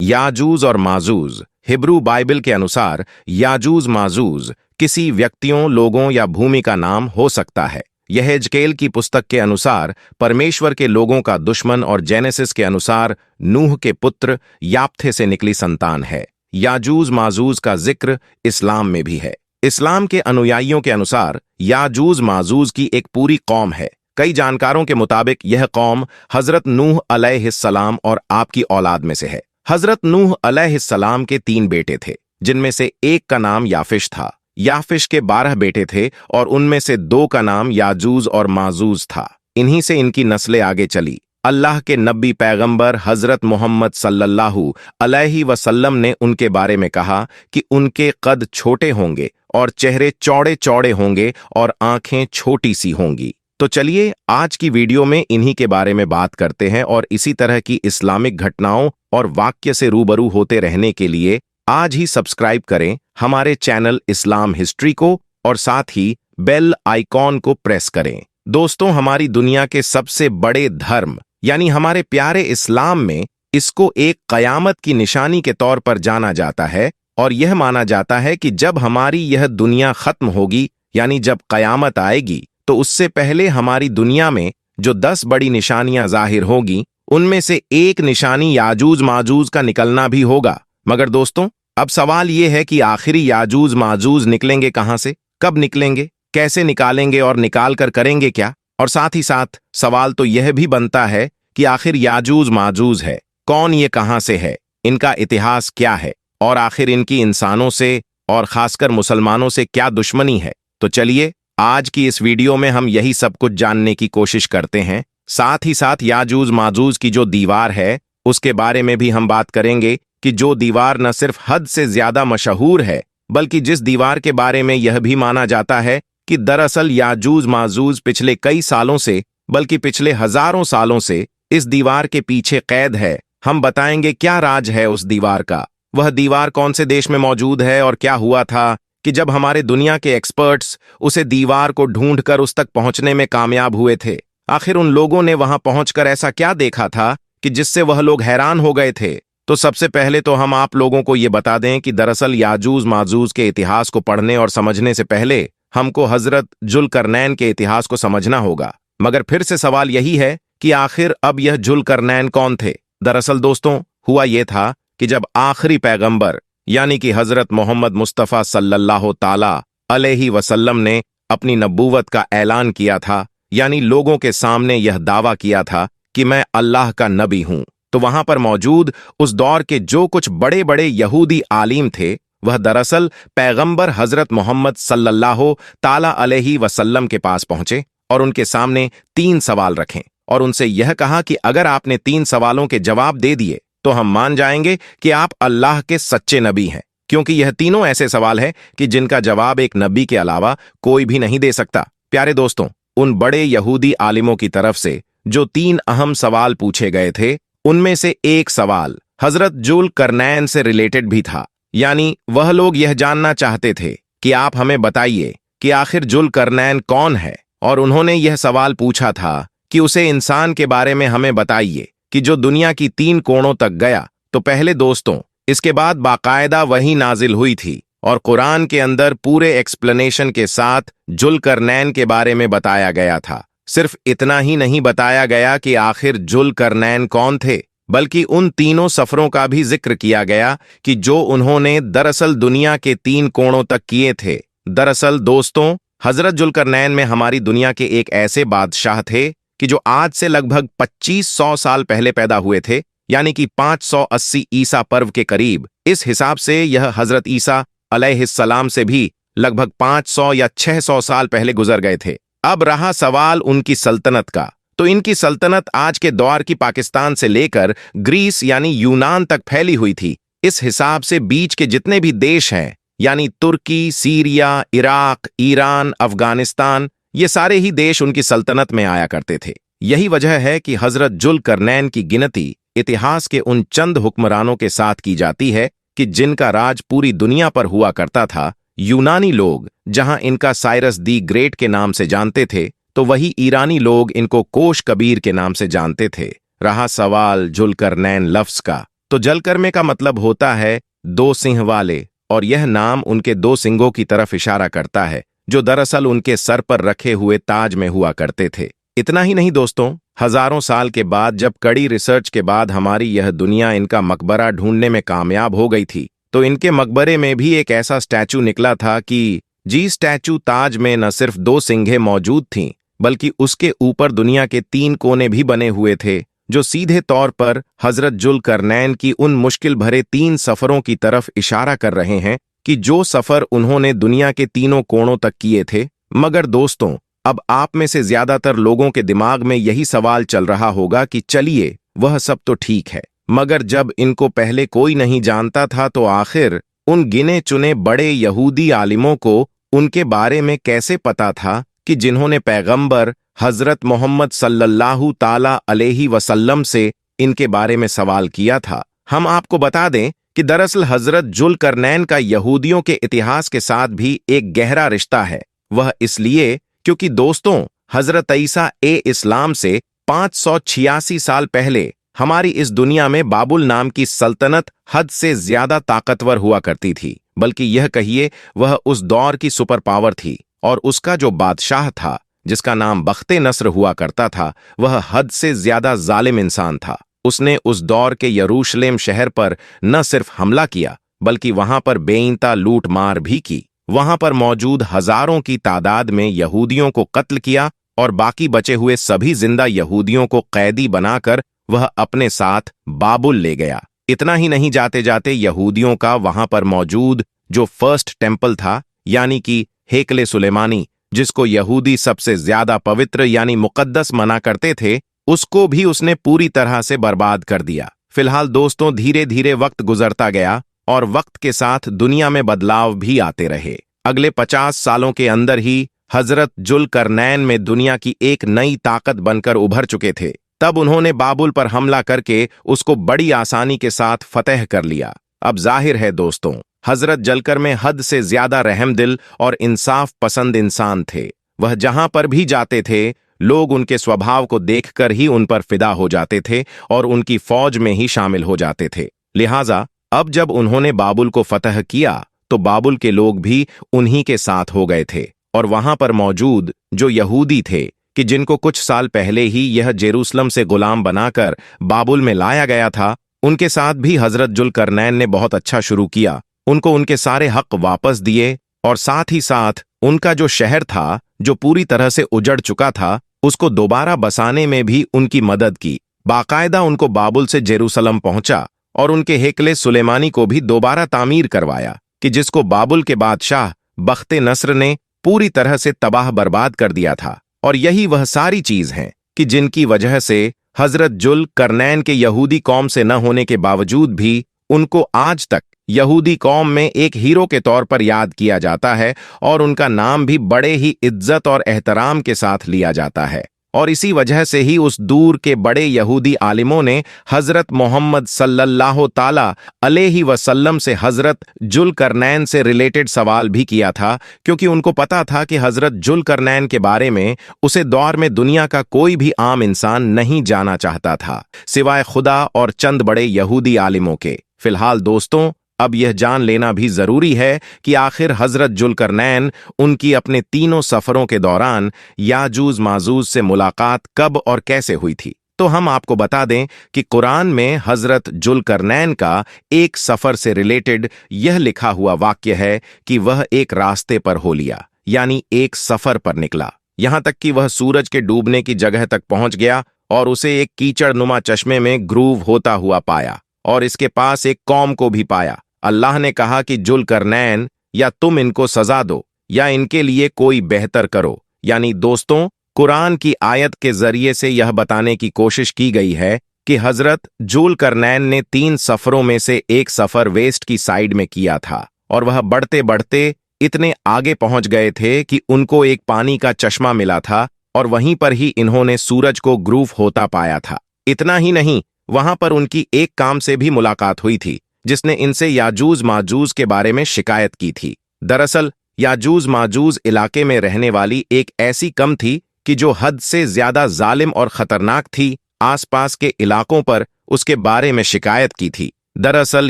याजूज और Majuj. Hebrew Bible के अनुसार याजूज माजूज किसी व्यक्तियों, लोगों या भूमि का नाम हो सकता है। यह हेजकेल की पुस्तक के अनुसार परमेश्वर के लोगों का दुश्मन और जेनेसिस के अनुसार नूह के पुत्र याप्थे से निकली संतान है। याजूज माजूज का जिक्र इस्लाम में भी है। इस्लाम के अनुयायियों के अनुसार याजूज माजूज की एक पूरी कौम है। कई जानकारों के मुताबिक यह कौम हजरत नूह अलैहिस्सलाम और आपकी औलाद में से है। हजरत नूह अलैहिस्सलाम के 3 बेटे थे, जिनमें से एक का नाम याफिश था। याफिश के 12 बेटे थे और उनमें से 2 का नाम याजूज और माजूज था। इन्हीं से इनकी नस्लें आगे चली। अल्लाह के नबी पैगंबर हजरत मोहम्मद सल्लल्लाहु अलैहि वसल्लम ने उनके बारे में कहा कि उनके कद छोटे होंगे और चेहरे चौड़े चौड़े होंगे और आंखें छोटी सी होंगी। तो चलिए आज की वीडियो में इन्हीं के बारे में बात करते हैं और इसी तरह की इस्लामिक घटनाओं और वाक्य से रूबरू होते रहने के लिए आज ही सब्सक्राइब करें हमारे चैनल इस्लाम हिस्ट्री को और साथ ही बेल आइकॉन को प्रेस करें। दोस्तों, हमारी दुनिया के सबसे बड़े धर्म यानी हमारे प्यारे इस्लाम में इसको एक कयामत की निशानी के तौर पर जाना जाता है और यह माना जाता है कि जब हमारी यह दुनिया खत्म होगी यानी जब कयामत आएगी तो उससे पहले हमारी दुनिया में जो 10 बड़ी निशानियां जाहिर होगी उनमें से एक निशानी याजूज माजूज का निकलना भी होगा। मगर दोस्तों, अब सवाल यह है कि आखिरी याजूज माजूज निकलेंगे कहां से, कब निकलेंगे, कैसे निकालेंगे और निकाल कर करेंगे क्या? और साथ ही साथ सवाल तो यह भी बनता है कि आखिर याजूज माजूज है कौन, ये कहां से है, इनका इतिहास क्या है और आखिर इनकी इंसानों से और खासकर मुसलमानों से क्या दुश्मनी है। तो चलिए आज की इस वीडियो में हम यही सब कुछ जानने की कोशिश करते हैं। साथ ही साथ याजूज माजूज की जो दीवार है उसके बारे में भी हम बात करेंगे कि जो दीवार न सिर्फ हद से ज्यादा मशहूर है बल्कि जिस दीवार के बारे में यह भी माना जाता है कि दरअसल याजूज माजूज पिछले कई सालों से बल्कि पिछले हजारों सालों से इस दीवार के पीछे कैद है। हम बताएंगे क्या राज है उस दीवार का, वह दीवार कौन से देश में मौजूद है और क्या हुआ था कि जब हमारे दुनिया के एक्सपर्ट्स उसे दीवार को ढूंढकर उस तक पहुंचने में कामयाब हुए थे। आखिर उन लोगों ने वहां पहुंचकर ऐसा क्या देखा था कि जिससे वह लोग हैरान हो गए थे। तो सबसे पहले तो हम आप लोगों को ये बता दें कि दरअसल याजूज माजूज के इतिहास को पढ़ने और समझने से पहले हमको हजरत जुल्करनैन के इतिहास को समझना होगा। मगर फिर से सवाल यही है कि आखिर अब यह जुल्करनैन कौन थे। दरअसल दोस्तों, हुआ यह था कि जब आखिरी पैगंबर यानी कि हजरत मोहम्मद मुस्तफ़ा सल्लल्लाहु ताला अलैहि वसल्लम ने अपनी नबूवत का ऐलान किया था, यानी लोगों के सामने यह दावा किया था कि मैं अल्लाह का नबी हूं, तो वहां पर मौजूद उस दौर के जो कुछ बड़े बड़े यहूदी आलिम थे वह दरअसल पैगंबर हजरत मोहम्मद सल्लल्लाहु ताला अलैहि वसल्लम के पास पहुंचे और उनके सामने 3 सवाल रखें और उनसे यह कहा कि अगर आपने 3 सवालों के जवाब दे दिए तो हम मान जाएंगे कि आप अल्लाह के सच्चे नबी हैं, क्योंकि यह तीनों ऐसे सवाल हैं कि जिनका जवाब एक नबी के अलावा कोई भी नहीं दे सकता। प्यारे दोस्तों, उन बड़े यहूदी आलिमों की तरफ से जो 3 अहम सवाल पूछे गए थे उनमें से एक सवाल हजरत जुल्करनैन से रिलेटेड भी था, यानी वह लोग यह जानना चाहते थे कि आप हमें बताइए कि आखिर जुल्करनैन कौन है। और उन्होंने यह सवाल पूछा था कि उसे इंसान के बारे में हमें बताइए कि जो दुनिया की 3 कोणों तक गया। तो पहले दोस्तों, इसके बाद बाकायदा वही नाजिल हुई थी और कुरान के अंदर पूरे एक्सप्लेनेशन के साथ जुल्करनैन के बारे में बताया गया था। सिर्फ इतना ही नहीं बताया गया कि आखिर जुल्करनैन कौन थे, बल्कि उन तीनों सफरों का भी जिक्र किया गया कि जो उन्होंने दरअसल दुनिया के 3 कोणों तक किए थे। दरअसल दोस्तों, हजरत जुल्करनैन में हमारी दुनिया के एक ऐसे बादशाह थे कि जो आज से लगभग 2500 साल पहले पैदा हुए थे, यानी कि 580 ईसा पर्व के करीब। इस हिसाब से यह हजरत ईसा अलैहिस्सलाम से भी लगभग 500 या 600 साल पहले गुजर गए थे। अब रहा सवाल उनकी सल्तनत का, तो इनकी सल्तनत आज के दौर की पाकिस्तान से लेकर ग्रीस यानी यूनान तक फैली हुई थी। इस हिसाब से बीच के जितने भी देश हैं यानी तुर्की, सीरिया, इराक, ईरान, अफगानिस्तान, ये सारे ही देश उनकी सल्तनत में आया करते थे। यही वजह है कि हजरत जुल्करनैन की गिनती इतिहास के उन चंद हुक्मरानों के साथ की जाती है कि जिनका राज पूरी दुनिया पर हुआ करता था। यूनानी लोग जहां इनका साइरस दी ग्रेट के नाम से जानते थे, तो वही ईरानी लोग इनको कोश कबीर के नाम से जानते थे। रहा सवाल जुल्करनैन लफ्ज का, तो जलकर्मे का मतलब होता है दो सिंह वाले, और यह नाम उनके दो सिंगों की तरफ इशारा करता है जो दरअसल उनके सर पर रखे हुए ताज में हुआ करते थे। इतना ही नहीं दोस्तों, हजारों साल के बाद जब कड़ी रिसर्च के बाद हमारी यह दुनिया इनका मकबरा ढूंढने में कामयाब हो गई थी, तो इनके मकबरे में भी एक ऐसा स्टैचू निकला था कि जी स्टैचू ताज में न सिर्फ दो सिंघें मौजूद थीं, बल्कि उसके ऊपर दुनिया के 3 कोने भी बने हुए थे, जो सीधे तौर पर हजरत जुल्करनैन की उन मुश्किल भरे 3 सफरों की तरफ इशारा कर रहे हैं कि जो सफर उन्होंने दुनिया के तीनों कोणों तक किए थे। मगर दोस्तों, अब आप में से ज्यादातर लोगों के दिमाग में यही सवाल चल रहा होगा कि चलिए वह सब तो ठीक है, मगर जब इनको पहले कोई नहीं जानता था तो आखिर उन गिने चुने बड़े यहूदी आलिमों को उनके बारे में कैसे पता था कि जिन्होंने पैगंबर हजरत मोहम्मद सल्लल्लाहु ताला अलैहि वसल्लम से इनके बारे में सवाल किया था। हम आपको बता दें कि दरअसल हजरत जुल्करनैन का यहूदियों के इतिहास के साथ भी एक गहरा रिश्ता है। वह इसलिए क्योंकि दोस्तों, हजरत ईसा इस्लाम से 586 साल पहले हमारी इस दुनिया में बाबुल नाम की सल्तनत हद से ज्यादा ताकतवर हुआ करती थी, बल्कि यह कहिए वह उस दौर की सुपर पावर थी, और उसका जो बादशाह था जिसका नाम बख्ते नस्र हुआ करता था, वह हद से ज्यादा जालिम इंसान था। उसने उस दौर के यरूशलेम शहर पर न सिर्फ हमला किया, बल्कि वहां पर बेइंता लूट मार भी की। वहां पर मौजूद हजारों की तादाद में यहूदियों को कत्ल किया, और बाकी बचे हुए सभी जिंदा यहूदियों को कैदी बनाकर वह अपने साथ बाबुल ले गया। इतना ही नहीं, जाते जाते यहूदियों का वहां पर मौजूद जो फर्स्ट टेम्पल था, यानी कि हेकले सुलेमानी, जिसको यहूदी सबसे ज्यादा पवित्र यानी मुकद्दस मना करते थे, उसको भी उसने पूरी तरह से बर्बाद कर दिया। फिलहाल दोस्तों, धीरे धीरे वक्त गुजरता गया और वक्त के साथ दुनिया में बदलाव भी आते रहे। अगले 50 सालों के अंदर ही हजरत जुल्करनैन में दुनिया की एक नई ताकत बनकर उभर चुके थे। तब उन्होंने बाबुल पर हमला करके उसको बड़ी आसानी के साथ फतेह कर लिया। अब जाहिर है दोस्तों, हजरत जलकर में हद से ज्यादा रहमदिल और इंसाफ पसंद इंसान थे। वह जहां पर भी जाते थे, लोग उनके स्वभाव को देखकर ही उन पर फिदा हो जाते थे और उनकी फौज में ही शामिल हो जाते थे। लिहाजा अब जब उन्होंने बाबुल को फतह किया तो बाबुल के लोग भी उन्हीं के साथ हो गए थे, और वहां पर मौजूद जो यहूदी थे कि जिनको कुछ साल पहले ही यह जेरूसलम से गुलाम बनाकर बाबुल में लाया गया था, उनके साथ भी हजरत जुल्करनैन ने बहुत अच्छा शुरू किया। उनको उनके सारे हक वापस दिए, और साथ ही साथ उनका जो शहर था जो पूरी तरह से उजड़ चुका था, उसको दोबारा बसाने में भी उनकी मदद की। बाकायदा उनको बाबुल से जेरूसलम पहुंचा और उनके हेकले सुलेमानी को भी दोबारा तामीर करवाया, कि जिसको बाबुल के बादशाह बख्ते नस्र ने पूरी तरह से तबाह बर्बाद कर दिया था। और यही वह सारी चीज है कि जिनकी वजह से हजरत जुल्करनैन के यहूदी कौम से न होने के बावजूद भी उनको आज तक यहूदी कौम में एक हीरो के तौर पर याद किया जाता है, और उनका नाम भी बड़े ही इज्जत और एहतराम के साथ लिया जाता है। और इसी वजह से ही उस दूर के बड़े यहूदी आलिमों ने हजरत मोहम्मद सल्लल्लाहु ताला अलैहि वसल्लम से हजरत जुल्करनैन से रिलेटेड सवाल भी किया था, क्योंकि उनको पता था कि हजरत जुल्करनैन के बारे में उसे दौर में दुनिया का कोई भी आम इंसान नहीं जाना चाहता था, सिवाय खुदा और चंद बड़े यहूदी आलिमों के। फिलहाल दोस्तों, अब यह जान लेना भी जरूरी है कि आखिर हजरत जुल्करनैन उनकी अपने तीनों सफरों के दौरान याजूज माजूज से मुलाकात कब और कैसे हुई थी। तो हम आपको बता दें कि कुरान में हजरत जुल्करनैन का एक सफर से रिलेटेड यह लिखा हुआ वाक्य है कि वह एक रास्ते पर हो लिया, यानी एक सफर पर निकला, यहां तक कि वह सूरज के डूबने की जगह तक पहुंच गया और उसे एक कीचड़नुमा चश्मे में ग्रूव होता हुआ पाया, और इसके पास एक कौम को भी पाया। अल्लाह ने कहा कि जुल्करनैन, या तुम इनको सजा दो या इनके लिए कोई बेहतर करो। यानी दोस्तों, कुरान की आयत के जरिए से यह बताने की कोशिश की गई है कि हजरत जुल्करनैन ने 3 सफरों में से एक सफर वेस्ट की साइड में किया था, और वह बढ़ते बढ़ते इतने आगे पहुंच गए थे कि उनको एक पानी का चश्मा मिला था, और वहीं पर ही इन्होंने सूरज को ग्रूव होता पाया था। इतना ही नहीं, वहां पर उनकी एक काम से भी मुलाकात हुई थी जिसने इनसे याजूज माजूज के बारे में शिकायत की थी। दरअसल याजूज माजूज इलाके में रहने वाली एक ऐसी कम थी कि जो हद से ज्यादा जालिम और खतरनाक थी। आसपास के इलाकों पर उसके बारे में शिकायत की थी। दरअसल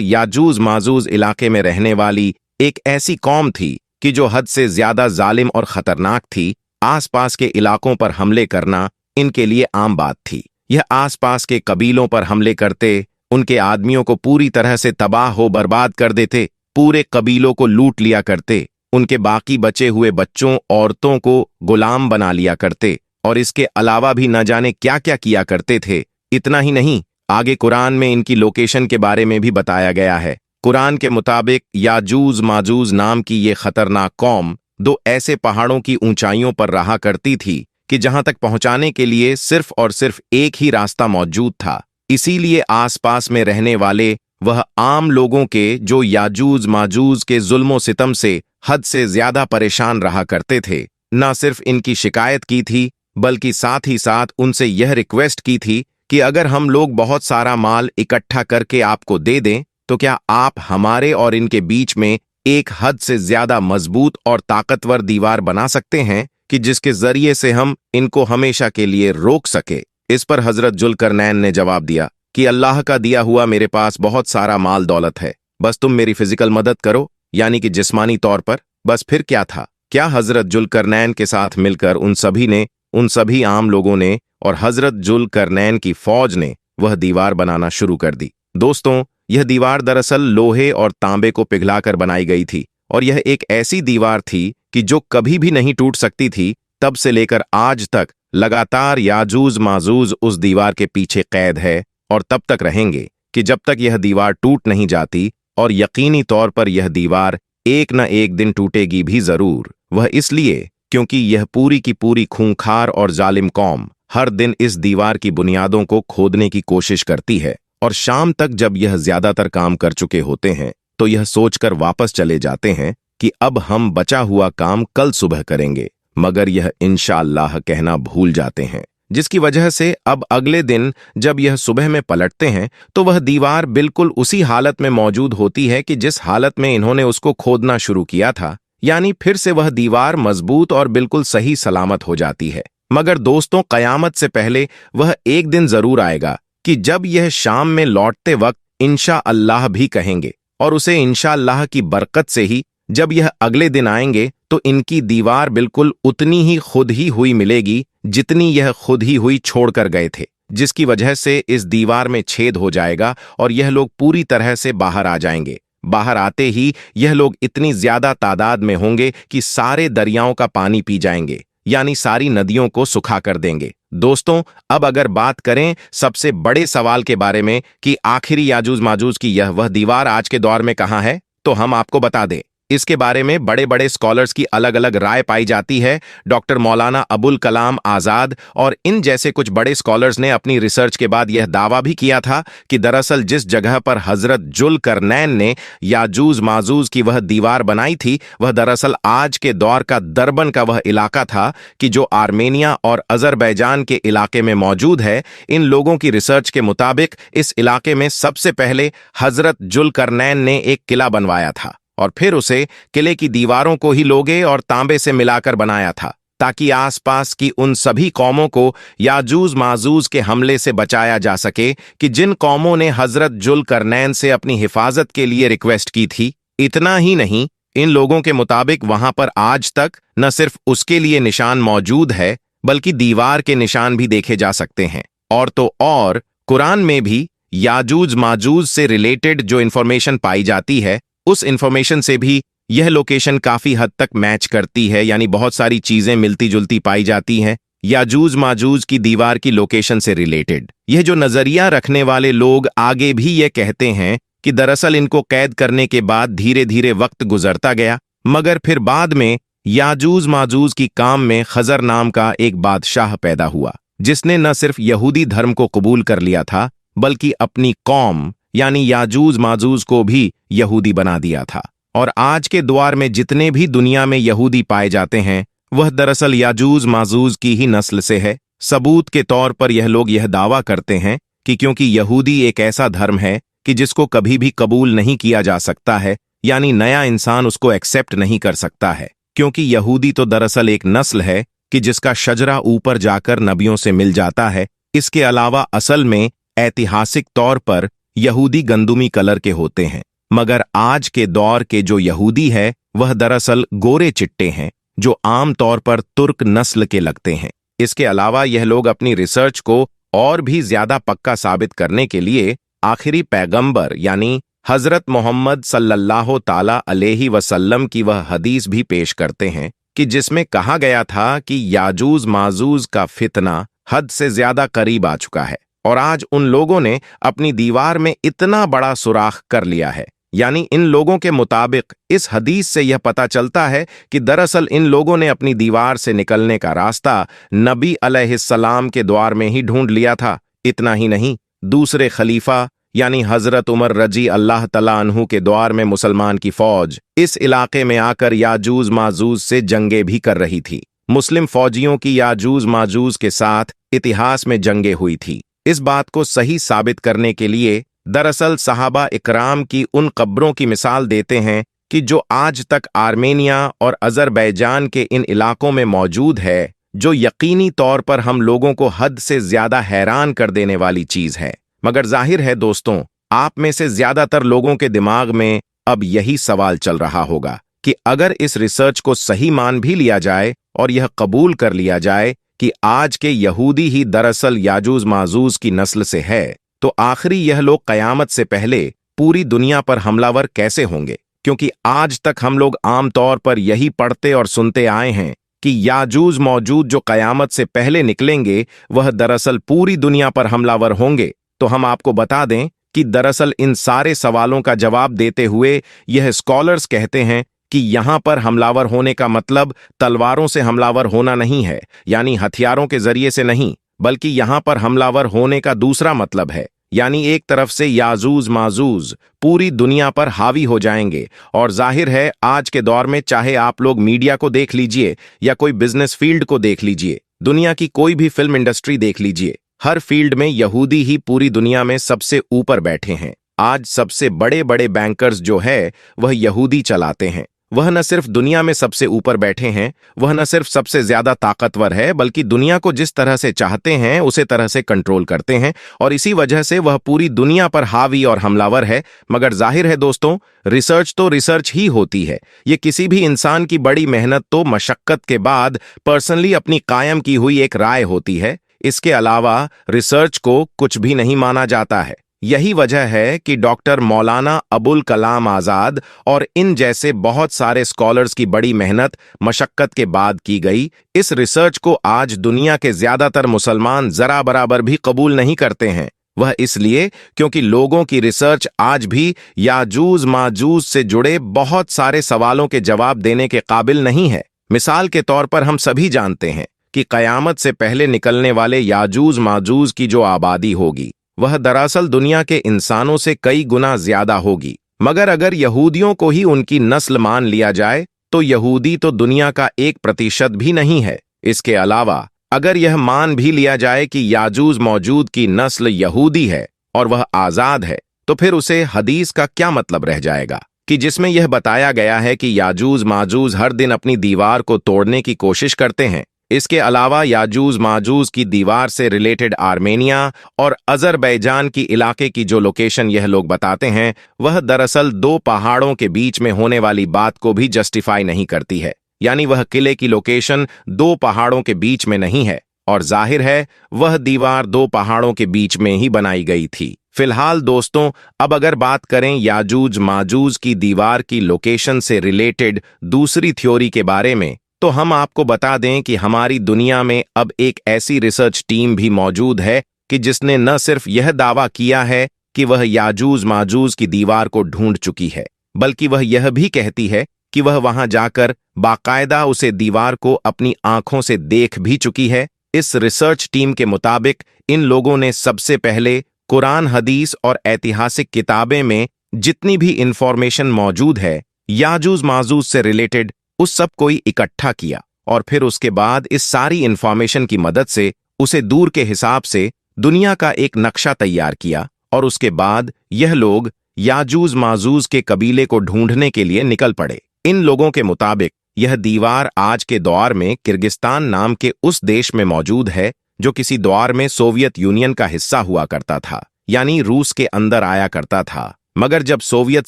याजूज माजूज इलाके में रहने वाली एक ऐसी कौम थी कि जो हद से ज्यादा जालिम और खतरनाक थी। आसपास के इलाकों पर हमले करना इनके लिए आम बात थी। यह आसपास के कबीलों पर हमले करते, उनके आदमियों को पूरी तरह से तबाह हो बर्बाद कर देते, पूरे कबीलों को लूट लिया करते, उनके बाकी बचे हुए बच्चों औरतों को गुलाम बना लिया करते और इसके अलावा भी न जाने क्या क्या किया करते थे। इतना ही नहीं, आगे कुरान में इनकी लोकेशन के बारे में भी बताया गया है। कुरान के मुताबिक याजूज माजूज नाम की ये खतरनाक कौम दो ऐसे पहाड़ों की ऊंचाइयों पर रहा करती थी कि जहां तक पहुंचाने के लिए सिर्फ और सिर्फ एक ही रास्ता मौजूद था। इसीलिए आसपास में रहने वाले वह आम लोगों के जो याजूज माजूज के जुल्मो सितम से हद से ज्यादा परेशान रहा करते थे, न सिर्फ इनकी शिकायत की थी बल्कि साथ ही साथ उनसे यह रिक्वेस्ट की थी कि अगर हम लोग बहुत सारा माल इकट्ठा करके आपको दे दें तो क्या आप हमारे और इनके बीच में एक हद से ज्यादा मजबूत और ताकतवर दीवार बना सकते हैं कि जिसके जरिए से हम इनको हमेशा के लिए रोक सके। इस पर हजरत जुल्करनैन ने जवाब दिया कि अल्लाह का दिया हुआ मेरे पास बहुत सारा माल दौलत है, बस तुम मेरी फिजिकल मदद करो, यानी कि जिस्मानी तौर पर। बस फिर क्या था, क्या हजरत जुल्करनैन के साथ मिलकर उन सभी आम लोगों ने और हजरत जुल्करनैन की फौज ने वह दीवार बनाना शुरू कर दी। दोस्तों, यह दीवार दरअसल लोहे और तांबे को पिघलाकर बनाई गई थी और यह एक ऐसी दीवार थी कि जो कभी भी नहीं टूट सकती थी। तब से लेकर आज तक लगातार याजूज माजूज उस दीवार के पीछे कैद है और तब तक रहेंगे कि जब तक यह दीवार टूट नहीं जाती, और यकीनी तौर पर यह दीवार एक न एक दिन टूटेगी भी जरूर। वह इसलिए क्योंकि यह पूरी की पूरी खूंखार और जालिम कौम हर दिन इस दीवार की बुनियादों को खोदने की कोशिश करती है और शाम तक जब यह ज्यादातर काम कर चुके होते हैं तो यह सोचकर वापस चले जाते हैं कि अब हम बचा हुआ काम कल सुबह करेंगे, मगर यह इंशाअल्लाह कहना भूल जाते हैं, जिसकी वजह से अब अगले दिन जब यह सुबह में पलटते हैं तो वह दीवार बिल्कुल उसी हालत में मौजूद होती है कि जिस हालत में इन्होंने उसको खोदना शुरू किया था। यानी फिर से वह दीवार मजबूत और बिल्कुल सही सलामत हो जाती है। मगर दोस्तों, कयामत से पहले वह एक दिन जरूर आएगा कि जब यह शाम में लौटते वक्त इंशाअल्लाह भी कहेंगे, और उसे इंशाअल्लाह की बरकत से ही जब यह अगले दिन आएंगे तो इनकी दीवार बिल्कुल उतनी ही खुद ही हुई मिलेगी जितनी यह खुद ही हुई छोड़कर गए थे, जिसकी वजह से इस दीवार में छेद हो जाएगा और यह लोग पूरी तरह से बाहर आ जाएंगे। बाहर आते ही यह लोग इतनी ज्यादा तादाद में होंगे कि सारे दरियाओं का पानी पी जाएंगे, यानी सारी नदियों को सुखा कर देंगे। दोस्तों, अब अगर बात करें सबसे बड़े सवाल के बारे में कि आखिरी याजूज माजूज की यह वह दीवार आज के दौर में कहाँ है, तो हम आपको बता दें। इसके बारे में बड़े बड़े स्कॉलर्स की अलग अलग राय पाई जाती है। डॉक्टर मौलाना अबुल कलाम आज़ाद और इन जैसे कुछ बड़े स्कॉलर्स ने अपनी रिसर्च के बाद यह दावा भी किया था कि दरअसल जिस जगह पर हजरत जुल्करनैन ने याजूज माजूज की वह दीवार बनाई थी, वह दरअसल आज के दौर का दरबन का वह इलाका था कि जो आर्मेनिया और अजरबैजान के इलाके में मौजूद है। इन लोगों की रिसर्च के मुताबिक इस इलाके में सबसे पहले हजरत जुल्करनैन ने एक किला बनवाया था और फिर उसे किले की दीवारों को ही लोहे और तांबे से मिलाकर बनाया था ताकि आसपास की उन सभी कौमों को याजूज माजूज के हमले से बचाया जा सके कि जिन कौमों ने हजरत जुल्करनैन से अपनी हिफाजत के लिए रिक्वेस्ट की थी। इतना ही नहीं, इन लोगों के मुताबिक वहां पर आज तक न सिर्फ उसके लिए निशान मौजूद है बल्कि दीवार के निशान भी देखे जा सकते हैं। और तो और कुरान में भी याजूज माजूज से रिलेटेड जो इंफॉर्मेशन पाई जाती है उस इंफॉर्मेशन से भी यह लोकेशन काफी हद तक मैच करती है, यानी बहुत सारी चीजें मिलती जुलती पाई जाती हैं याजूज माजूज की दीवार की लोकेशन से रिलेटेड। यह जो नजरिया रखने वाले लोग आगे भी यह कहते हैं कि दरअसल इनको कैद करने के बाद धीरे धीरे वक्त गुजरता गया, मगर फिर बाद में याजूज माजूज की काम में खजर नाम का एक बादशाह पैदा हुआ जिसने न सिर्फ यहूदी धर्म को कबूल कर लिया था बल्कि अपनी कौम यानी याजूज माजूज को भी यहूदी बना दिया था। और आज के दौर में जितने भी दुनिया में यहूदी पाए जाते हैं वह दरअसल याजूज माजूज की ही नस्ल से है। सबूत के तौर पर यह लोग यह दावा करते हैं कि क्योंकि यहूदी एक ऐसा धर्म है कि जिसको कभी भी कबूल नहीं किया जा सकता है, यानी नया इंसान उसको एक्सेप्ट नहीं कर सकता है, क्योंकि यहूदी तो दरअसल एक नस्ल है कि जिसका शजरा ऊपर जाकर नबियों से मिल जाता है। इसके अलावा असल में ऐतिहासिक तौर पर यहूदी गंदुमी कलर के होते हैं, मगर आज के दौर के जो यहूदी है वह दरअसल गोरे चिट्टे हैं जो आमतौर पर तुर्क नस्ल के लगते हैं। इसके अलावा यह लोग अपनी रिसर्च को और भी ज्यादा पक्का साबित करने के लिए आखिरी पैगंबर यानी हजरत मोहम्मद सल्लल्लाहु ताला अलैहि वसल्लम की वह हदीस भी पेश करते हैं कि जिसमें कहा गया था कि याजूज माजूज का फितना हद से ज्यादा करीब आ चुका है और आज उन लोगों ने अपनी दीवार में इतना बड़ा सुराख कर लिया है। यानी इन लोगों के मुताबिक इस हदीस से यह पता चलता है कि दरअसल इन लोगों ने अपनी दीवार से निकलने का रास्ता नबी अलैहिस्सलाम के द्वार में ही ढूंढ लिया था। इतना ही नहीं, दूसरे खलीफा यानी हजरत उमर रजी अल्लाह तआला अन्हु के द्वार में मुसलमान की फौज इस इलाके में आकर याजूज माजूज से जंगें भी कर रही थी। मुस्लिम फौजियों की याजूज माजूज के साथ इतिहास में जंगें हुई थी। इस बात को सही साबित करने के लिए दरअसल सहाबा इकराम की उन कब्रों की मिसाल देते हैं कि जो आज तक आर्मेनिया और अजरबैजान के इन इलाकों में मौजूद है, जो यकीनी तौर पर हम लोगों को हद से ज्यादा हैरान कर देने वाली चीज है। मगर जाहिर है दोस्तों, आप में से ज्यादातर लोगों के दिमाग में अब यही सवाल चल रहा होगा कि अगर इस रिसर्च को सही मान भी लिया जाए और यह कबूल कर लिया जाए कि आज के यहूदी ही दरअसल याजूज माजूज की नस्ल से है, तो आखिरी यह लोग कयामत से पहले पूरी दुनिया पर हमलावर कैसे होंगे? क्योंकि आज तक हम लोग आमतौर पर यही पढ़ते और सुनते आए हैं कि याजूज मौजूद जो कयामत से पहले निकलेंगे वह दरअसल पूरी दुनिया पर हमलावर होंगे। तो हम आपको बता दें कि दरअसल इन सारे सवालों का जवाब देते हुए यह स्कॉलर्स कहते हैं कि यहां पर हमलावर होने का मतलब तलवारों से हमलावर होना नहीं है, यानी हथियारों के जरिए से नहीं, बल्कि यहां पर हमलावर होने का दूसरा मतलब है। यानी एक तरफ से याजूज माजूज पूरी दुनिया पर हावी हो जाएंगे। और जाहिर है आज के दौर में चाहे आप लोग मीडिया को देख लीजिए या कोई बिजनेस फील्ड को देख लीजिए, दुनिया की कोई भी फिल्म इंडस्ट्री देख लीजिए, हर फील्ड में यहूदी ही पूरी दुनिया में सबसे ऊपर बैठे हैं। आज सबसे बड़े बड़े बैंकर्स जो है वह यहूदी चलाते हैं। वह न सिर्फ दुनिया में सबसे ऊपर बैठे हैं, वह न सिर्फ सबसे ज्यादा ताकतवर है, बल्कि दुनिया को जिस तरह से चाहते हैं उसे तरह से कंट्रोल करते हैं और इसी वजह से वह पूरी दुनिया पर हावी और हमलावर है। मगर जाहिर है दोस्तों, रिसर्च तो रिसर्च ही होती है। ये किसी भी इंसान की बड़ी मेहनत तो मशक्कत के बाद पर्सनली अपनी कायम की हुई एक राय होती है। इसके अलावा रिसर्च को कुछ भी नहीं माना जाता है। यही वजह है कि डॉक्टर मौलाना अबुल कलाम आजाद और इन जैसे बहुत सारे स्कॉलर्स की बड़ी मेहनत मशक्कत के बाद की गई इस रिसर्च को आज दुनिया के ज्यादातर मुसलमान जरा बराबर भी कबूल नहीं करते हैं। वह इसलिए क्योंकि लोगों की रिसर्च आज भी याजूज माजूज से जुड़े बहुत सारे सवालों के जवाब देने के काबिल नहीं है। मिसाल के तौर पर हम सभी जानते हैं कि कयामत से पहले निकलने वाले याजूज माजूज की जो आबादी होगी वह दरअसल दुनिया के इंसानों से कई गुना ज्यादा होगी। मगर अगर यहूदियों को ही उनकी नस्ल मान लिया जाए तो यहूदी तो दुनिया का 1% भी नहीं है। इसके अलावा अगर यह मान भी लिया जाए कि याजूज मौजूद की नस्ल यहूदी है और वह आजाद है, तो फिर उसे हदीस का क्या मतलब रह जाएगा कि जिसमें यह बताया गया है कि याजूज माजूज हर दिन अपनी दीवार को तोड़ने की कोशिश करते हैं। इसके अलावा याजूज माजूज की दीवार से रिलेटेड आर्मेनिया और अजरबैजान की इलाके की जो लोकेशन यह लोग बताते हैं वह दरअसल 2 पहाड़ों के बीच में होने वाली बात को भी जस्टिफाई नहीं करती है। यानी वह किले की लोकेशन 2 पहाड़ों के बीच में नहीं है और जाहिर है वह दीवार 2 पहाड़ों के बीच में ही बनाई गई थी। फिलहाल दोस्तों, अब अगर बात करें याजूज माजूज की दीवार की लोकेशन से रिलेटेड दूसरी थ्योरी के बारे में, तो हम आपको बता दें कि हमारी दुनिया में अब एक ऐसी रिसर्च टीम भी मौजूद है कि जिसने न सिर्फ यह दावा किया है कि वह याजूज माजूज की दीवार को ढूंढ चुकी है, बल्कि वह यह भी कहती है कि वह वहां जाकर बाकायदा उसे दीवार को अपनी आंखों से देख भी चुकी है। इस रिसर्च टीम के मुताबिक इन लोगों ने सबसे पहले कुरान, हदीस और ऐतिहासिक किताबें में जितनी भी इंफॉर्मेशन मौजूद है याजूज माजूज से रिलेटेड उस सब को इकट्ठा किया और फिर उसके बाद इस सारी इंफॉर्मेशन की मदद से उसे दूर के हिसाब से दुनिया का एक नक्शा तैयार किया और उसके बाद यह लोग याजूज माजूज के कबीले को ढूंढने के लिए निकल पड़े। इन लोगों के मुताबिक यह दीवार आज के दौर में किर्गिस्तान नाम के उस देश में मौजूद है जो किसी दौर में सोवियत यूनियन का हिस्सा हुआ करता था। यानी रूस के अंदर आया करता था। मगर जब सोवियत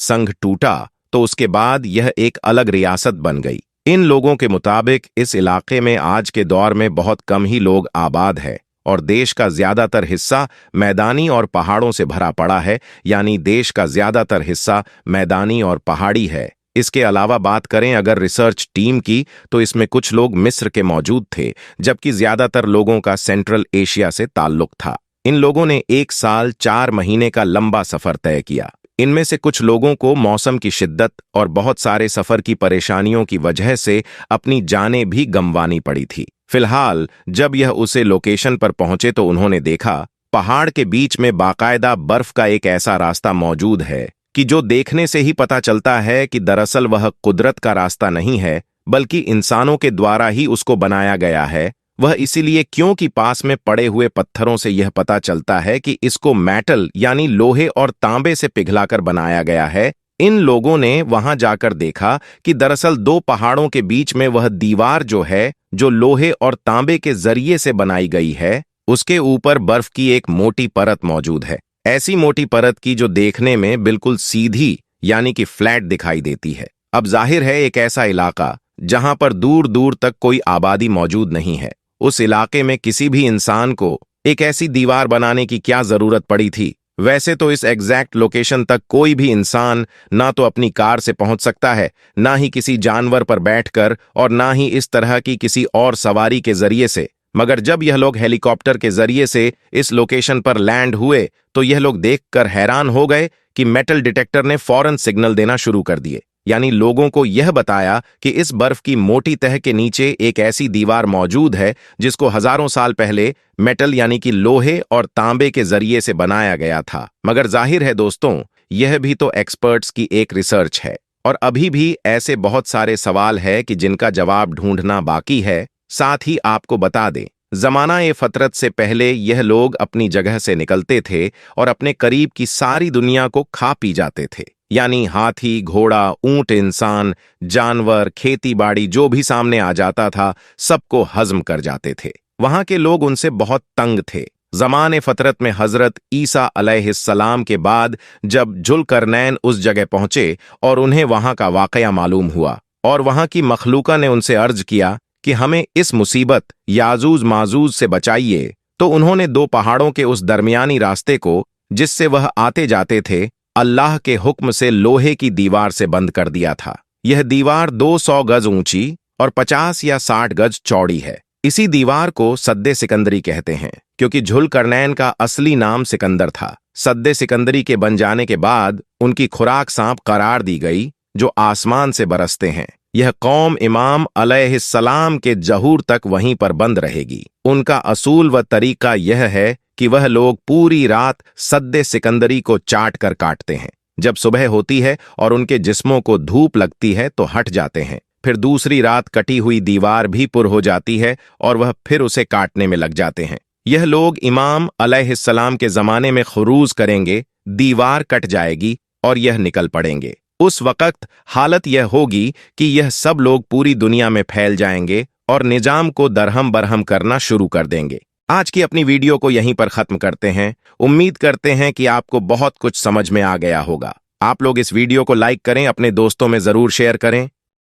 संघ टूटा तो उसके बाद यह एक अलग रियासत बन गई। इन लोगों के मुताबिक इस इलाके में आज के दौर में बहुत कम ही लोग आबाद है और देश का ज्यादातर हिस्सा मैदानी और पहाड़ों से भरा पड़ा है, यानी देश का ज्यादातर हिस्सा मैदानी और पहाड़ी है। इसके अलावा बात करें अगर रिसर्च टीम की, तो इसमें कुछ लोग मिस्र के मौजूद थे, जबकि ज्यादातर लोगों का सेंट्रल एशिया से ताल्लुक था। इन लोगों ने 1 साल 4 महीने का लंबा सफर तय किया। इनमें से कुछ लोगों को मौसम की शिद्दत और बहुत सारे सफर की परेशानियों की वजह से अपनी जानें भी गंवानी पड़ी थी। फिलहाल जब यह उसे लोकेशन पर पहुंचे तो उन्होंने देखा पहाड़ के बीच में बाकायदा बर्फ का एक ऐसा रास्ता मौजूद है कि जो देखने से ही पता चलता है कि दरअसल वह कुदरत का रास्ता नहीं है, बल्कि इंसानों के द्वारा ही उसको बनाया गया है। वह इसीलिए क्योंकि पास में पड़े हुए पत्थरों से यह पता चलता है कि इसको मेटल यानी लोहे और तांबे से पिघलाकर बनाया गया है। इन लोगों ने वहां जाकर देखा कि दरअसल 2 पहाड़ों के बीच में वह दीवार जो है, जो लोहे और तांबे के जरिए से बनाई गई है, उसके ऊपर बर्फ की एक मोटी परत मौजूद है। ऐसी मोटी परत की जो देखने में बिल्कुल सीधी यानी कि फ्लैट दिखाई देती है। अब जाहिर है एक ऐसा इलाका जहां पर दूर दूर तक कोई आबादी मौजूद नहीं है, उस इलाके में किसी भी इंसान को एक ऐसी दीवार बनाने की क्या जरूरत पड़ी थी। वैसे तो इस एग्जैक्ट लोकेशन तक कोई भी इंसान ना तो अपनी कार से पहुंच सकता है, ना ही किसी जानवर पर बैठकर, और ना ही इस तरह की किसी और सवारी के जरिए से। मगर जब यह लोग हेलीकॉप्टर के जरिए से इस लोकेशन पर लैंड हुए तो यह लोग देखकर हैरान हो गए कि मेटल डिटेक्टर ने फौरन सिग्नल देना शुरू कर दिए, यानी लोगों को यह बताया कि इस बर्फ की मोटी तह के नीचे एक ऐसी दीवार मौजूद है जिसको हजारों साल पहले मेटल यानी कि लोहे और तांबे के जरिए से बनाया गया था। मगर जाहिर है दोस्तों, यह भी तो एक्सपर्ट्स की एक रिसर्च है और अभी भी ऐसे बहुत सारे सवाल है कि जिनका जवाब ढूंढना बाकी है। साथ ही आपको बता दें, ज़माना-ए-फ़तरत से पहले यह लोग अपनी जगह से निकलते थे और अपने करीब की सारी दुनिया को खा पी जाते थे, यानी हाथी, घोड़ा, ऊंट, इंसान, जानवर, खेती बाड़ी जो भी सामने आ जाता था सबको हजम कर जाते थे। वहां के लोग उनसे बहुत तंग थे। ज़माने-फ़तरत में हजरत ईसा अलैहिस्सलाम के बाद जब जुल्करनैन उस जगह पहुंचे और उन्हें वहां का वाकया मालूम हुआ और वहां की मखलूका ने उनसे अर्ज किया कि हमें इस मुसीबत याजूज माजूज से बचाइए, तो उन्होंने 2 पहाड़ों के उस दरमियानी रास्ते को जिससे वह आते जाते थे अल्लाह के हुक्म से लोहे की दीवार से बंद कर दिया था। यह दीवार 200 गज ऊंची और 50 या 60 गज चौड़ी है। इसी दीवार को सद्दे सिकंदरी कहते हैं, क्योंकि जुल्करनैन का असली नाम सिकंदर था। सद्दे सिकंदरी के बन जाने के बाद उनकी खुराक सांप करार दी गई, जो आसमान से बरसते हैं। यह कौम इमाम अलैहिस्सलाम के जहूर तक वहीं पर बंद रहेगी। उनका असूल व तरीका यह है कि वह लोग पूरी रात सद्दे सिकंदरी को चाट कर काटते हैं। जब सुबह होती है और उनके जिस्मों को धूप लगती है तो हट जाते हैं। फिर दूसरी रात कटी हुई दीवार भी पुर हो जाती है और वह फिर उसे काटने में लग जाते हैं। यह लोग इमाम अलैहिस्सलाम के जमाने में खुरूज करेंगे, दीवार कट जाएगी और यह निकल पड़ेंगे। उस वक्त हालत यह होगी कि यह सब लोग पूरी दुनिया में फैल जाएंगे और निजाम को दरहम बरहम करना शुरू कर देंगे। आज की अपनी वीडियो को यहीं पर खत्म करते हैं। उम्मीद करते हैं कि आपको बहुत कुछ समझ में आ गया होगा। आप लोग इस वीडियो को लाइक करें, अपने दोस्तों में जरूर शेयर करें।